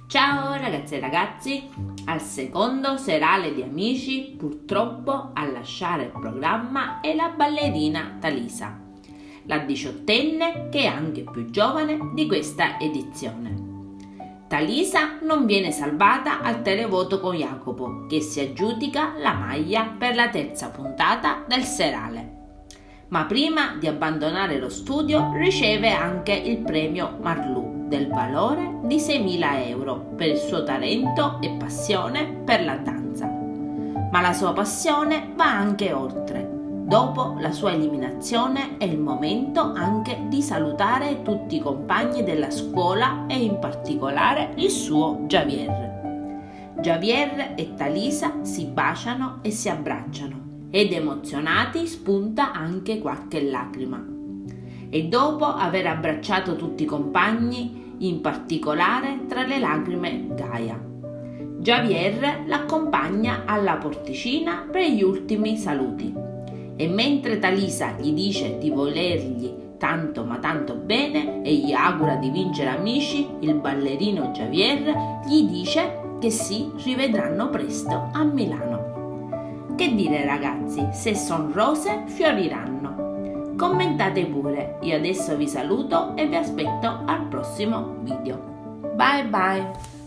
Ciao ragazze e ragazzi, al secondo serale di Amici purtroppo a lasciare il programma è la ballerina Talisa, la diciottenne che è anche più giovane di questa edizione. Talisa non viene salvata al televoto con Jacopo, che si aggiudica la maglia per la terza puntata del serale. Ma prima di abbandonare lo studio riceve anche il premio Marlù del valore di 6.000 euro per il suo talento e passione per la danza. Ma la sua passione va anche oltre. Dopo la sua eliminazione è il momento anche di salutare tutti i compagni della scuola e in particolare il suo Javier. Javier e Talisa si baciano e si abbracciano ed emozionati spunta anche qualche lacrima. E dopo aver abbracciato tutti i compagni, in particolare tra le lacrime Gaia, Javier l'accompagna alla porticina per gli ultimi saluti e mentre Talisa gli dice di volergli tanto ma tanto bene e gli augura di vincere Amici, il ballerino Javier gli dice che si rivedranno presto a Milano. Che dire ragazzi, se son rose fioriranno. Commentate pure, io adesso vi saluto e vi aspetto al prossimo video. Bye bye!